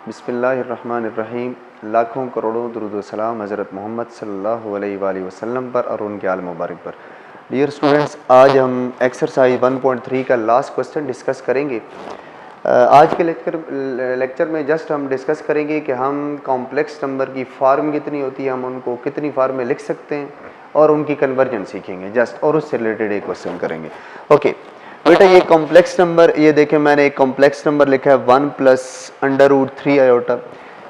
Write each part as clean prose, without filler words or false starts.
बिस्मिल्लाहिर्रहमानिर्रहीम। लाखों करोड़ों दुरूद व सलाम हज़रत मोहम्मद सल्लल्लाहु अलैहि वसल्लम पर और उनके आल मुबारक पर। डियर स्टूडेंट्स, आज हम एक्सरसाइज 1.3 का लास्ट क्वेश्चन डिस्कस करेंगे। आज के लेक्चर में जस्ट हम डिस्कस करेंगे कि हम कॉम्प्लेक्स नंबर की फार्म कितनी होती है, हम उनको कितनी फार्म में लिख सकते हैं और उनकी कन्वर्जन सीखेंगे जस्ट, और उससे रिलेटेड एक क्वेश्चन करेंगे। ओके बेटा, ये कॉम्प्लेक्स नंबर, ये देखें मैंने एक कॉम्प्लेक्स नंबर लिखा है 1 + √3 आयोटा।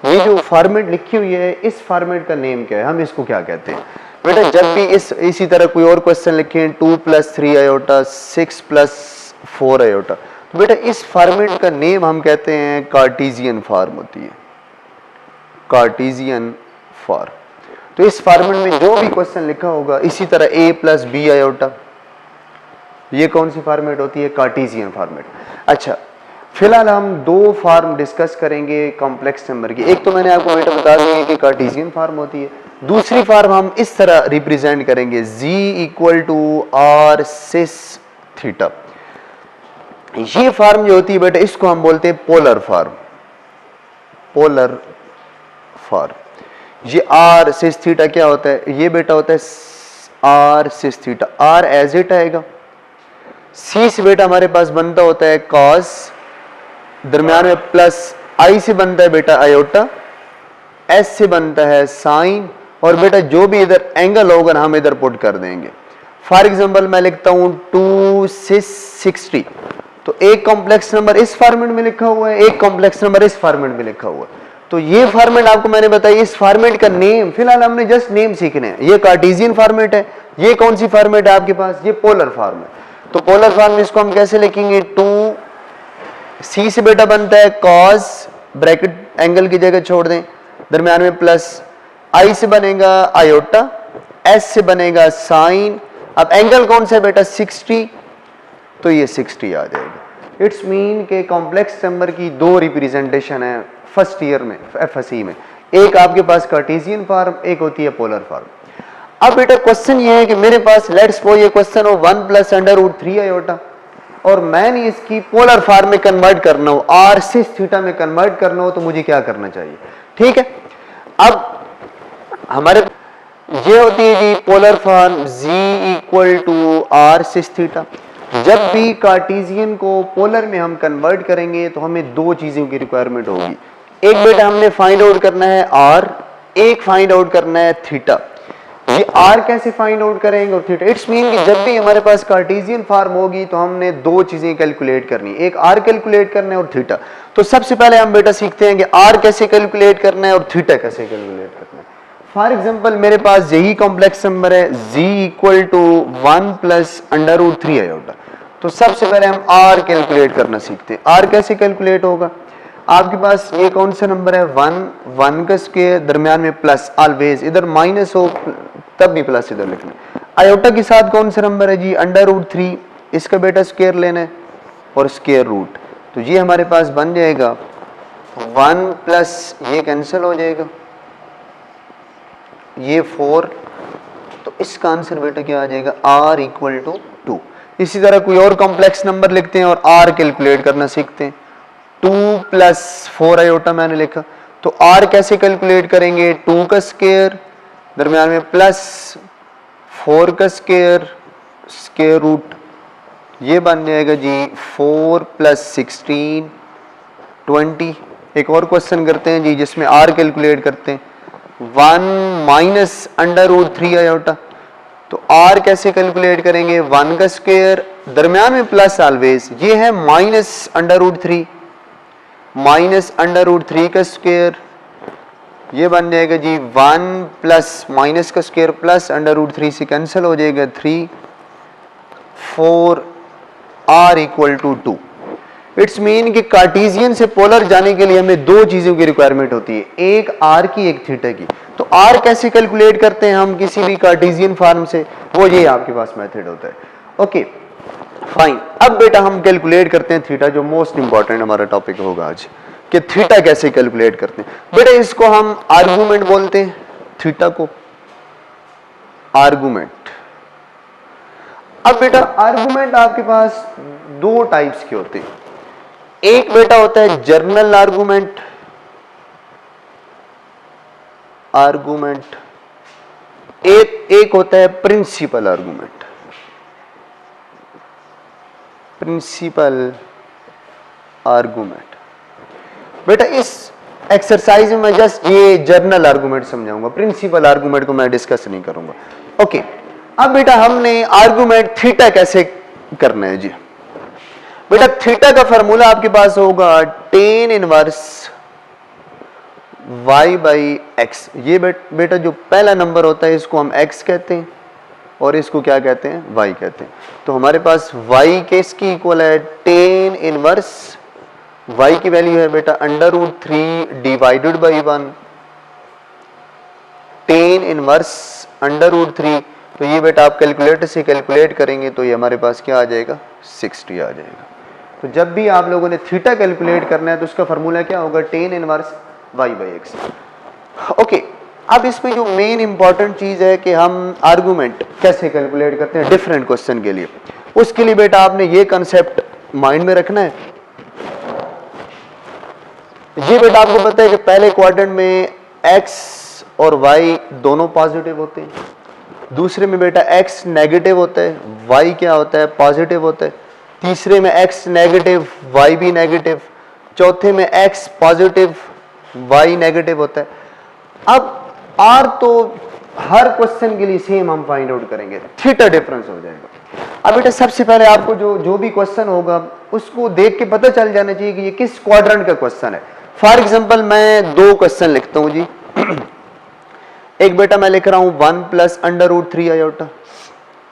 ये जो फॉर्मेट लिखी हुई है, इस फॉर्मेट का नेम क्या है, हम इसको क्या कहते हैं बेटा? जब भी इसी तरह कोई और क्वेश्चन लिखें 2 + 3 आयोटा, 6 + 4 आयोटा, तो बेटा इस फॉर्मेट का नेम हम कहते हैं कार्टेशियन फॉर्म होती है, कार्टेशियन फॉर्म। तो इस फॉर्मेट में जो भी क्वेश्चन लिखा होगा, इसी तरह a + b आयोटा, ये कौन सी फॉर्मेट होती है? Cartesian format. अच्छा, फिलहाल हम दो फॉर्म डिस्कस करेंगे कॉम्प्लेक्स नंबर की। एक तो मैंने आपको बेटा बता दी कि कार्टेशियन फॉर्म होती है, दूसरी फॉर्म हम इस तरह रिप्रेजेंट करेंगे g = r sis थीटा। ये फॉर्म जो होती है बेटा, इसको हम बोलते हैं पोलर फॉर्म, पोलर फॉर्म। ये r sis थीटा क्या होता है? ये बेटा होता है r sis theta, r as it आएगा, c से बेटा हमारे पास बनता होता है cos, दरमियान में प्लस i से बनता है बेटा आयोटा, s से बनता है साइन, और बेटा जो भी इधर एंगल होगा ना हम इधर पुट कर देंगे। फॉर एग्जांपल मैं लिखता हूं 2 sis 60, तो एक कॉम्प्लेक्स नंबर इस फॉर्मेट में लिखा हुआ है, एक कॉम्प्लेक्स नंबर इस फॉर्मेट में लिखा हुआ है। तो ये फॉर्मेट आपको मैंने बताई, इस फॉर्मेट का नेम, फिलहाल हमने जस्ट नेम सीखने हैं। ये कार्टेशियन फॉर्मेट है, ये कौन सी फॉर्मेट है आपके पास? ये पोलर फॉर्म है। तो पोलर फॉर्म में इसको हम कैसे लिखेंगे? 2 c से बेटा बनता है cos, ब्रैकेट एंगल की जगह छोड़ दें, दरमियान में प्लस, i से बनेगा आयोटा, s से बनेगा साइन। अब एंगल कौन सा है बेटा? 60, तो ये 60 आ जाएगा। इट्स मीन के कॉम्प्लेक्स नंबर की दो रिप्रेजेंटेशन है फर्स्ट ईयर में, FSE में। एक आपके पास कार्टेशियन फॉर्म, एक होती है पोलर फॉर्म। अब बेटा क्वेश्चन ये है कि मेरे पास लेट्स सपोज ये क्वेश्चन हो 1 + √3 आयोटा, और मैंने इसकी पोलर फॉर्म में कन्वर्ट करना हो, r sis थीटा में कन्वर्ट करना हो, तो मुझे क्या करना चाहिए? ठीक है, अब हमारे ये होती है जी polar form g = r sis theta. जब भी कार्टेशियन को पोलर में हम कन्वर्ट करेंगे तो हमें दो चीजों की रिक्वायरमेंट होगी। एक बेटा हमने फाइंड आउट करना है r, एक फाइंड आउट करना है थीटा। ये r कैसे फाइंड आउट करेंगे और थीटा? इट्स मीन कि जब भी हमारे पास कार्टेशियन फॉर्म होगी तो हमने दो चीजें कैलकुलेट करनी है, एक r कैलकुलेट करना है और थीटा। तो सबसे पहले हम बेटा सीखते हैं कि r कैसे कैलकुलेट करना है और थीटा कैसे कैलकुलेट करना है। फॉर एग्जांपल मेरे पास यही कॉम्प्लेक्स नंबर है g = 1 + √3 आयोटा। तो सबसे पहले हम r कैलकुलेट करना सीखते हैं। r कैसे कैलकुलेट होगा? आपके पास ये कौन सा नंबर है? 1 का स्क्वायर, दरमियान में प्लस, ऑलवेज इधर माइनस हो तब भी प्लस इधर लिखना है। आयोटा के साथ कौन सा नंबर है जी? √3, इसका बेटा स्क्वायर लेना है और स्क्वायर रूट। तो ये हमारे पास बन जाएगा 1 प्लस ये कैंसिल हो जाएगा, ये 4, तो इसका आंसर बेटा क्या आ जाएगा? r = 2। इसी तरह कोई और कॉम्प्लेक्स नंबर लिखते हैं और r कैलकुलेट करना सीखते हैं। 2 + 4 आयोटा मैंने लिखा, तो r कैसे कैलकुलेट करेंगे? 2 का स्क्वायर, दरमियान में प्लस 4 का स्क्वायर, स्क्वायर रूट, ये बन जाएगा जी 4 + 16 20। एक और क्वेश्चन करते हैं जी जिसमें r कैलकुलेट करते हैं। 1 - √3 आयोटा, तो r कैसे कैलकुलेट करेंगे? 1 का स्क्वायर, दरमियान में प्लस ऑलवेज, ये है -√3, -√3 का स्क्वायर, ये बन जाएगा जी 1 प्लस माइनस का स्क्वायर प्लस √3 से कैंसिल हो जाएगा 3, 4, r = 2। इट्स मीन कि कार्टेशियन से पोलर जाने के लिए हमें दो चीजों की रिक्वायरमेंट होती है, एक r की, एक थीटा की। तो r कैसे कैलकुलेट करते हैं हम किसी भी कार्टेशियन फॉर्म से? वो ये आपके पास मेथड होता है। ओके फाइन, अब बेटा हम कैलकुलेट करते हैं थीटा, जो मोस्ट इंपॉर्टेंट हमारा टॉपिक होगा आज, कि थीटा कैसे कैलकुलेट करते हैं। बेटा इसको हम आर्गुमेंट बोलते हैं, थीटा को आर्गुमेंट। अब बेटा आर्गुमेंट आपके पास दो टाइप्स के होते हैं। एक बेटा होता है जर्नल आर्गुमेंट, आर्गुमेंट, एक होता है प्रिंसिपल आर्गुमेंट। प्रिंसिपल आर्गुमेंट बेटा इस एक्सरसाइज में मैं जस्ट ये जर्नल आर्गुमेंट समझाऊंगा, प्रिंसिपल आर्गुमेंट को मैं डिस्कस नहीं करूंगा। ओके, अब बेटा हमने आर्गुमेंट थीटा कैसे करना है जी। बेटा थीटा का फॉर्मूला आपके पास होगा tan inverse y by x. ये बेटा जो पहला नंबर होता है इसको हम x कहते हैं और इसको क्या कहते हैं, y कहते हैं। तो हमारे पास y किसकी इक्वल है, tan इनवर्स y की वैल्यू है बेटा √3 डिवाइडेड बाई 1, tan इनवर्स √3। तो ये बेटा आप कैलकुलेटर से कैलकुलेट करेंगे तो ये हमारे पास क्या आ जाएगा, 60 आ जाएगा। तो जब भी आप लोगों ने थीटा कैलकुलेट करना है तो उसका फॉर्मूला क्या होगा, tan inverse y by x. Okay, अब इसमें जो मेन इंपॉर्टेंट चीज है कि हम आर्गुमेंट कैसे कैलकुलेट करते हैं डिफरेंट क्वेश्चन के लिए, उसके लिए बेटा आपने ये कंसेप्ट माइंड में रखना है। ये बेटा आपको पता है कि पहले क्वाड्रेंट में x और y दोनों पॉजिटिव होते हैं, दूसरे में बेटा x नेगेटिव होता है, y क्या होता है, पॉजिटिव होता है, तीसरे में x नेगेटिव y भी नेगेटिव, चौथे में x पॉजिटिव y नेगेटिव होता है। अब r तो हर क्वेश्चन के लिए सेम हम फाइंड आउट करेंगे, थीटा डिफरेंस हो जाएगा। अब बेटा सबसे पहले आपको जो भी क्वेश्चन होगा उसको देख के पता चल जाना चाहिए कि ये किस क्वाड्रेंट का क्वेश्चन है। फॉर एग्जांपल मैं दो क्वेश्चन लिखता हूं जी। एक बेटा मैं लिख रहा हूं 1 प्लस √3 आयोटा,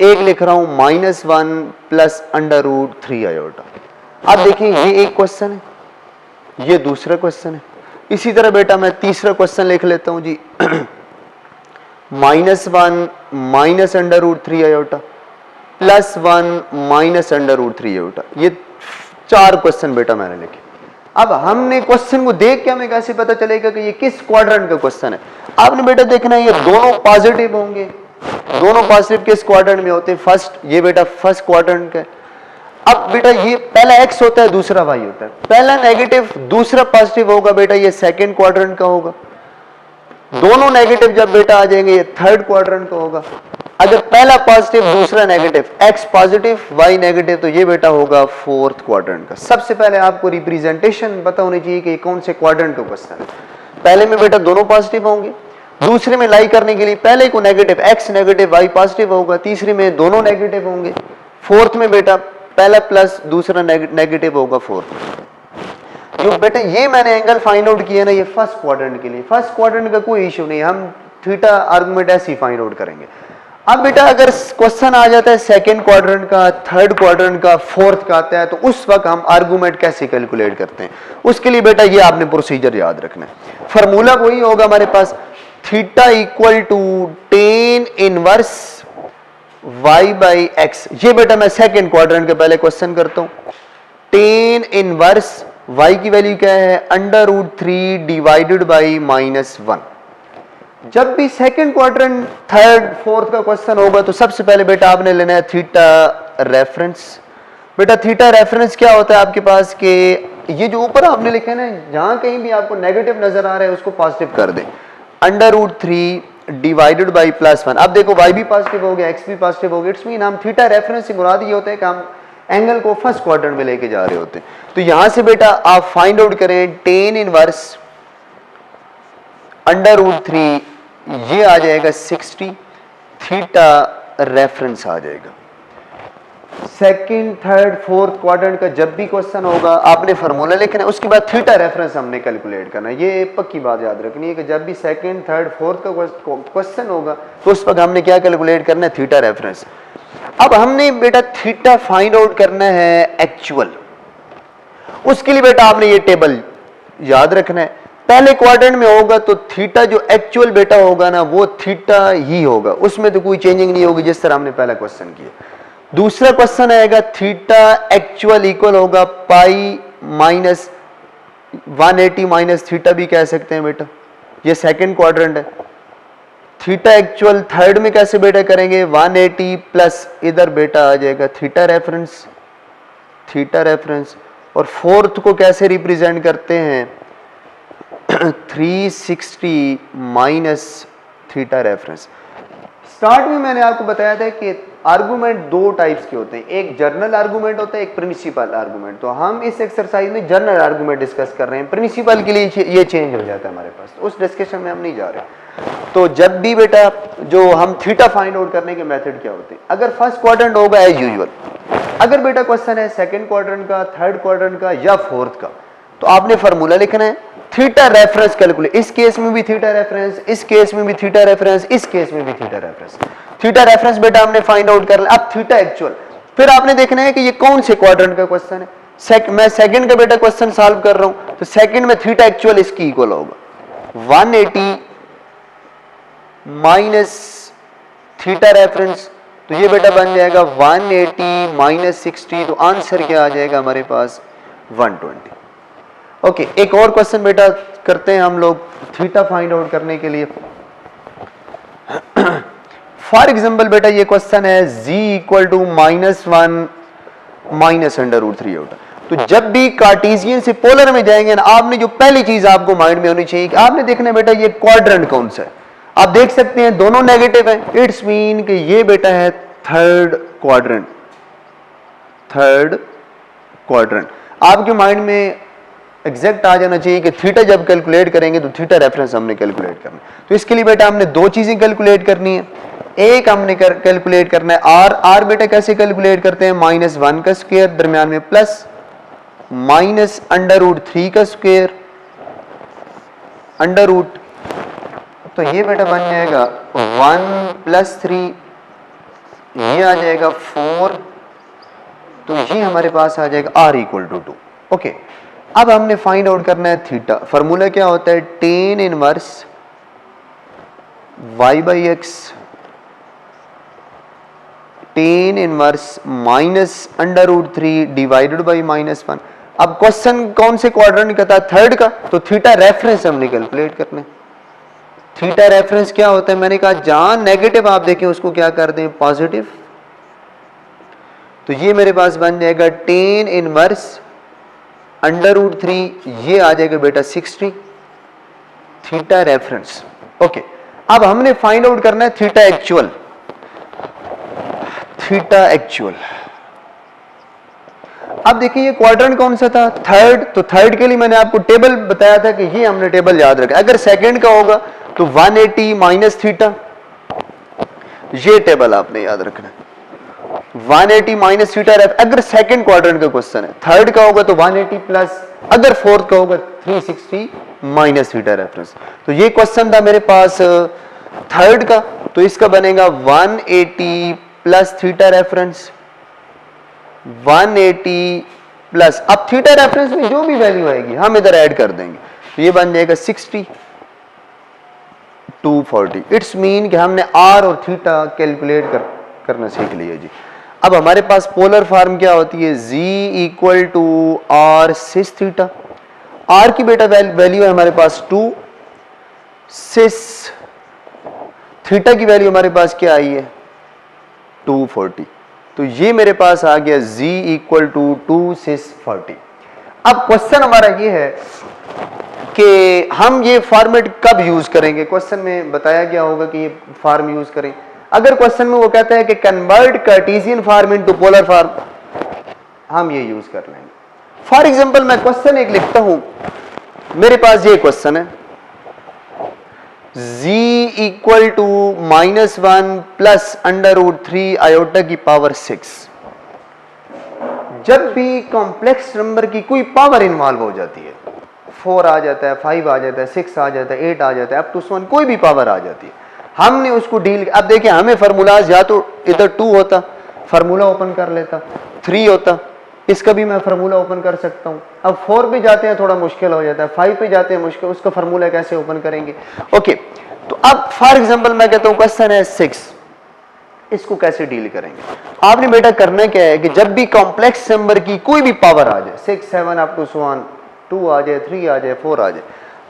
एक लिख रहा हूं -1 प्लस √3 आयोटा। अब देखिए ये एक क्वेश्चन है, ये दूसरा क्वेश्चन है। इसी तरह बेटा मैं तीसरा क्वेश्चन लिख लेता हूं जी -1 माइनस √3 आयोटा +1 माइनस √3 आयोटा। ये 4 क्वेश्चन बेटा मैंने लिखे। अब हमने क्वेश्चन को देख के हमें कैसे पता चलेगा कि ये किस क्वाड्रेंट का क्वेश्चन है। आपने बेटा देखना है ये दोनों पॉजिटिव होंगे, दोनों पॉजिटिव किस क्वाड्रेंट में होते हैं, फर्स्ट, ये बेटा फर्स्ट क्वाड्रेंट का। अब बेटा ये पहला x होता है दूसरा y होता है, पहला नेगेटिव दूसरा पॉजिटिव होगा बेटा ये सेकंड क्वाड्रेंट का होगा, दोनों नेगेटिव जब बेटा आ जाएंगे ये थर्ड क्वाड्रेंट का होगा। अगर पहला पॉजिटिव दूसरा negative, x positive y negative, तो ये बेटा होगा फोर्थ क्वाड्रेंट का। सबसे पहले आपको रिप्रेजेंटेशन पता होनी चाहिए कि कौन से क्वाड्रेंट का क्वेश्चन है। पहले में बेटा दोनों पॉजिटिव होंगे, दूसरे में लाई करने के लिए पहले को negative x negative y positive होगा, तीसरे में दोनों नेगेटिव होंगे, फोर्थ में बेटा पहला प्लस दूसरा नेगेटिव होगा फोर्थ। जो बेटा ये मैंने एंगल फाइंड आउट किया ना ये फर्स्ट क्वाड्रेंट के लिए, फर्स्ट क्वाड्रेंट का कोई इशू नहीं, हम थीटा आर्गुमेंट ऐसे ही फाइंड आउट करेंगे। अब बेटा अगर क्वेश्चन आ जाता है सेकंड क्वाड्रेंट का, थर्ड क्वाड्रेंट का, फोर्थ का आता है, तो उस वक्त हम आर्गुमेंट कैसे कैलकुलेट करते हैं, उसके लिए बेटा ये आपने प्रोसीजर याद रखना है। फॉर्मूला वही होगा हमारे पास, theta equal to tan inverse y by x. ये बेटा मैं सेकंड क्वाड्रेंट के पहले क्वेश्चन करता हूं। tan इनवर्स y की वैल्यू क्या है, √3 डिवाइडेड बाई -1। जब भी सेकंड क्वाड्रेंट थर्ड फोर्थ का क्वेश्चन होगा तो सबसे पहले बेटा आपने लेना है थीटा रेफरेंस। बेटा थीटा रेफरेंस क्या होता है आपके पास कि ये जो ऊपर आपने लिखा है ना, जहां कहीं भी आपको नेगेटिव नजर आ रहा है उसको पॉजिटिव कर दें, √3 डिवाइडेड बाई +1। अब देखो y भी पॉजिटिव हो गया, x भी पॉजिटिव हो गया, इट्स मीन हम थीटा रेफरेंस से मुराद ये होता है कि हम एंगल को फर्स्ट क्वाड्रेंट में लेके जा रहे होते हैं। तो यहां से बेटा आप फाइंड आउट करें tan इनवर्स √3, ये आ जाएगा 60, थीटा रेफरेंस आ जाएगा। सेकंड थर्ड फोर्थ क्वाड्रेंट का जब भी क्वेश्चन होगा आपने फार्मूला लिखना है, उसके बाद थीटा रेफरेंस हमने कैलकुलेट करना है। ये पक्की बात याद रखनी है कि जब भी सेकंड थर्ड फोर्थ का क्वेश्चन होगा तो उस वक्त हमने क्या कैलकुलेट करना है, थीटा रेफरेंस। अब हमने बेटा थीटा फाइंड आउट करना है एक्चुअल, उसके लिए बेटा आपने ये टेबल याद रखना है। पहले क्वाड्रेंट में होगा तो थीटा जो एक्चुअल बेटा होगा ना वो थीटा ही होगा, उसमें तो कोई चेंजिंग नहीं होगी जिस तरह हमने पहला क्वेश्चन किया। दूसरा क्वेश्चन आएगा थीटा एक्चुअल इक्वल होगा पाई माइनस 180 माइनस थीटा भी कह सकते हैं बेटा, ये सेकंड क्वाड्रेंट है। थीटा एक्चुअल थर्ड में कैसे बेटा करेंगे, 180 प्लस इधर बेटा आ जाएगा थीटा रेफरेंस, थीटा रेफरेंस। और फोर्थ को कैसे रिप्रेजेंट करते हैं, 360 माइनस थीटा रेफरेंस। स्टार्ट में मैंने आपको बताया था कि आर्गुमेंट दो टाइप्स के होते हैं, एक जर्नल आर्गुमेंट होता है, एक प्रिंसिपल आर्गुमेंट। तो हम इस एक्सरसाइज में जर्नल आर्गुमेंट डिस्कस कर रहे हैं, प्रिंसिपल के लिए ये चेंज हो जाता है हमारे पास, उस डिस्कशन में हम नहीं जा रहे। तो जब भी बेटा जो हम थीटा फाइंड आउट करने के मेथड क्या होते हैं, अगर फर्स्ट क्वाड्रेंट होगा एज यूजुअल, अगर बेटा क्वेश्चन है सेकंड क्वाड्रेंट का, थर्ड क्वाड्रेंट का या फोर्थ का, तो आपने फार्मूला लिखना है थीटा रेफरेंस कैलकुलेट। इस केस में भी थीटा रेफरेंस, इस केस में भी थीटा रेफरेंस, इस केस में भी थीटा रेफरेंस। थीटा रेफरेंस बेटा हमने फाइंड आउट कर लिया। अब थीटा एक्चुअल, फिर आपने देखना है कि ये कौन से क्वाड्रेंट का क्वेश्चन है। मैं सेकंड का बेटा क्वेश्चन सॉल्व कर रहा हूं, तो सेकंड में थीटा एक्चुअल इसकी इक्वल होगा 180 माइनस थीटा रेफरेंस, तो ये बेटा बन जाएगा 180 माइनस 60, तो आंसर क्या आ जाएगा हमारे पास 120। ओके, एक और क्वेश्चन बेटा करते हैं हम लोग थीटा फाइंड आउट करने के लिए। फॉर एग्जाम्पल बेटा ये क्वेश्चन है z इक्वल टू -1 माइनस √3 होता। तो जब भी कार्टेशियन से पोलर में जाएंगे ना, आपने जो पहली चीज आपको माइंड में होनी चाहिए कि आपने देखना है बेटा ये क्वाड्रेंट कौन सा है। आप देख सकते हैं दोनों नेगेटिव है, इट्स मीन कि ये बेटा है थर्ड क्वाड्रेंट। थर्ड क्वाड्रेंट आपके माइंड में एग्जैक्ट आ जाना चाहिए कि थीटा जब कैलकुलेट करेंगे तो थीटा रेफरेंस हमने कैलकुलेट करना है। तो इसके लिए बेटा हमने दो चीजें कैलकुलेट करनी है। एक हमने कैलकुलेट करना है आर बेटा कैसे कैलकुलेट करते हैं, -1 का स्क्वायर, दरमियान में प्लस, माइनस √3 का स्क्वायर, √ तो ये बेटा बन जाएगा 1 + 3, ये आ जाएगा 4, तो ये हमारे पास आ जाएगा r = 2। ओके, अब हमने फाइंड आउट करना है थीटा। फार्मूला क्या होता है, tan inverse y/x, tan inverse -√3 divided by -1। अब क्वेश्चन कौन से क्वाड्रेंट का था, थर्ड का, तो थीटा रेफरेंस हमने कैलकुलेट करना है। थीटा रेफरेंस क्या होता है, मैंने कहा जहां नेगेटिव आप देखें उसको क्या कर दें पॉजिटिव। तो ये मेरे पास बन जाएगा tan इनवर्स √3, ये आ जाएगा बेटा 60 थीटा रेफरेंस। ओके, अब हमने फाइंड आउट करना है थीटा एक्चुअल। थीटा एक्चुअल, अब देखिए ये क्वाड्रेंट कौन सा था, थर्ड। तो थर्ड के लिए मैंने आपको टेबल बताया था कि ये हमने टेबल याद रखा। अगर सेकंड का होगा तो 180 माइनस थीटा, ये टेबल आपने याद रखना है। 180 माइनस थीटा रेफ, अगर सेकंड क्वाड्रेंट का क्वेश्चन है। थर्ड का होगा तो 180 प्लस, अगर फोर्थ का होगा 360 माइनस थीटा रेफरेंस। तो ये क्वेश्चन था मेरे पास थर्ड का, तो इसका बनेगा 180 प्लस थीटा रेफरेंस, 180 प्लस, अब थीटा रेफरेंस में जो भी वैल्यू आएगी हम इधर ऐड कर देंगे, तो ये बन जाएगा 60 240। इट्स मीन कि हमने आर और थीटा कैलकुलेट करना सीख लिया जी। अब हमारे पास पोलर फॉर्म क्या होती है, z = r सिस थीटा। r की बेटा वैल्यू है हमारे पास 2, सिस थीटा की वैल्यू हमारे पास क्या आई है 240। तो ये मेरे पास आ गया z = 2 सिस 40। अब क्वेश्चन हमारा ये है कि हम ये फॉर्मेट कब यूज करेंगे। क्वेश्चन में बताया गया होगा कि ये फॉर्म यूज करें। अगर क्वेश्चन में वो कहता है कि convert Cartesian form into polar form, हम ये यूज कर लेंगे। फॉर एग्जांपल मैं क्वेश्चन एक लिखता हूं, मेरे पास ये क्वेश्चन है z = -1 प्लस √3 आयोटा की पावर 6। जब भी कॉम्प्लेक्स नंबर की कोई पावर इन्वॉल्व हो जाती है, 4 आ जाता है, 5 आ जाता है, 6 आ जाता है, 8 आ जाता है, अप टू 1 कोई भी पावर आ जाती है, हमने उसको डील। अब देखिए हमें फार्मूलाज या तो इधर 2 होता, फार्मूला ओपन कर लेता, 3 होता, इसका भी मैं फार्मूला ओपन कर सकता हूं। अब 4 पे जाते हैं थोड़ा मुश्किल हो जाता है, 5 पे जाते हैं मुश्किल, उसका फार्मूला कैसे ओपन करेंगे। ओके, तो अब फॉर एग्जांपल मैं कहता हूं क्वेश्चन है 6, इसको कैसे डील करेंगे। आपने बेटा करना क्या है कि जब भी कॉम्प्लेक्स नंबर की कोई भी पावर आ जाए, 6 7 अप टू 1, 2 आ जाए, 3 आ जाए, 4 आ जाए,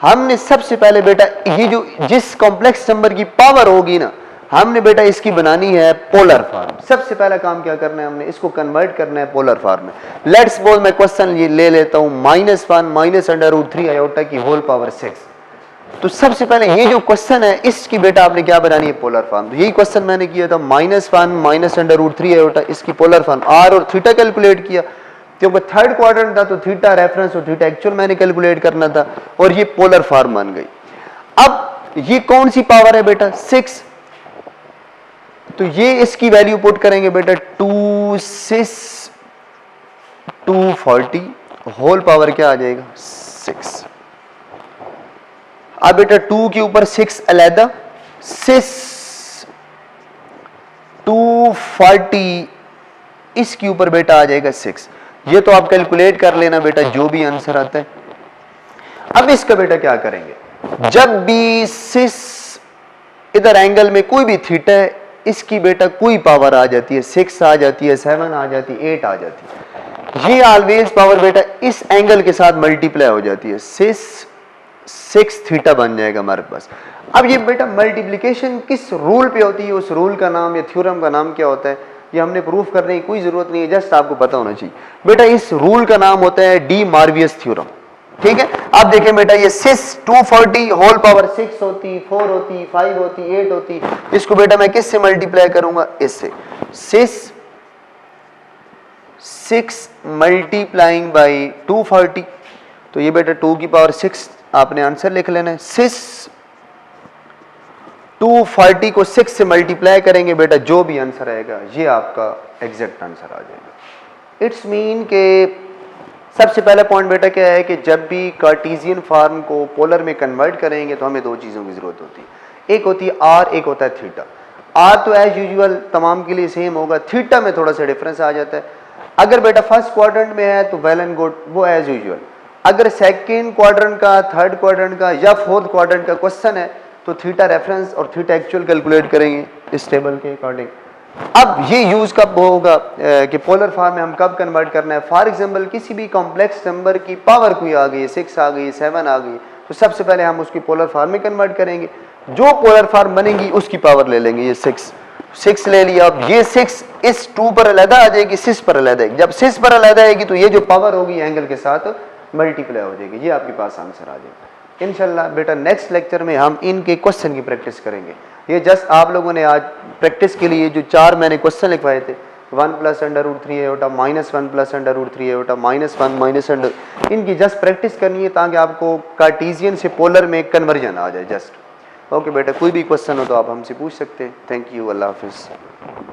हमने सबसे पहले बेटा ये जो जिस कॉम्प्लेक्स नंबर की पावर होगी ना, हमने बेटा इसकी बनानी है पोलर फॉर्म। सबसे पहला काम क्या करना है, हमने इसको कन्वर्ट करना है पोलर फॉर्म में। लेट्स सपोज मैं क्वेश्चन ये ले लेता हूं -1 माइनस √3 आयोटा की होल पावर 6। तो सबसे पहले ये जो क्वेश्चन है इसकी बेटा आपने क्या बनानी है, पोलर फॉर्म। तो यही क्वेश्चन मैंने किया था, -1 माइनस अंडर रूट 3 आयोटा, इसकी पोलर फॉर्म आर और थीटा कैलकुलेट किया, क्योंकि थर्ड क्वाड्रेंट था तो थीटा रेफरेंस और थीटा एक्चुअल मैंने कैलकुलेट करना था, और ये पोलर फॉर्म बन गई। अब ये कौन सी पावर है बेटा, 6, तो ये इसकी वैल्यू पुट करेंगे बेटा 2 6 240 होल पावर क्या आ जाएगा 6। अब बेटा 2 के ऊपर 6 अलहदा, 6 240 इसके ऊपर बेटा आ जाएगा 6। ये तो आप कैलकुलेट कर लेना बेटा जो भी आंसर आता है। अब इसका बेटा क्या करेंगे, जब भी 6 इधर एंगल में कोई भी थीटा है, इसकी बेटा कोई पावर आ जाती है, 6 आ जाती है, 7 आ जाती है, 8 आ जाती है, ये ऑलवेज पावर बेटा इस एंगल के साथ मल्टीप्लाई हो जाती है, 6 थीटा बन जाएगा हमारे पास। अब ये बेटा मल्टीप्लिकेशन किस रूल पे होती है, उस रूल का नाम या थ्योरम का नाम क्या होता है, ये हमने प्रूफ करने की कोई जरूरत नहीं है, जस्ट आपको पता होना चाहिए। बेटा इस रूल का नाम होता है डी मार्वियस थ्योरम, ठीक है। अब देखें बेटा ये 6 240 होल पावर 6 होती, 4 होती, 5 होती, 8 होती, इसको बेटा मैं किससे मल्टीप्लाई करूंगा, इससे। 6 मल्टीप्लाइंग बाई 240, तो ये बेटा 2 की पावर 6 आपने आंसर लिख लेना है। 6 240 को 6 से मल्टीप्लाई करेंगे बेटा, जो भी आंसर आएगा ये आपका एग्जैक्ट आंसर आ जाएगा। इट्स मीन के सबसे पहला पॉइंट बेटा क्या है कि जब भी कार्टेशियन फॉर्म को पोलर में कन्वर्ट करेंगे तो हमें दो चीज़ों की ज़रूरत होती है, एक होती है आर, एक होता है थीटा। आर तो एज यूजुअल तमाम के लिए सेम होगा, थीटा में थोड़ा सा डिफरेंस आ जाता है। अगर बेटा फर्स्ट क्वाड्रेंट में है तो वेल एंड गुड, वो एज यूजुअल। अगर सेकेंड क्वाड्रेंट का, थर्ड क्वाड्रेंट का या फोर्थ क्वाड्रेंट का क्वेश्चन है तो थीटा रेफरेंस और थीटा एक्चुअल कैलकुलेट करेंगे इस टेबल के अकॉर्डिंग। अब ये यूज कब होगा कि पोलर फॉर्म में हम कब कन्वर्ट करना है, फॉर एग्जांपल किसी भी कॉम्प्लेक्स नंबर की पावर कोई आ गई, 6 आ गई, 7 आ गई, तो सबसे पहले हम उसकी पोलर फॉर्म में कन्वर्ट करेंगे, जो पोलर फॉर्म बनेगी उसकी पावर ले लेंगे। ये 6 ले लिया, अब ये 6 इस 2 पर अलहदा आ जाएगी, 6 पर अलहदा आएगी। जब 6 पर अलहदा आएगी तो ये जो पावर होगी एंगल के साथ मल्टीप्लाई हो जाएगी, ये आपके पास आंसर आ जाएगा। इंशाल्लाह बेटा नेक्स्ट लेक्चर में हम इनके क्वेश्चन की प्रैक्टिस करेंगे। ये जस्ट आप लोगों ने आज प्रैक्टिस के लिए जो 4 मैंने क्वेश्चन लिखवाए थे, 1 + √3 आयोटा, -1 + √3 आयोटा, -1 माइनस अंडर, इनकी जस्ट प्रैक्टिस करनी है ताकि आपको कार्टेशियन से पोलर में कन्वर्जन आ जाए जस्ट। ओके बेटा, कोई भी क्वेश्चन हो तो आप हमसे पूछ सकते हैं। थैंक यू, अल्लाह हाफिज़।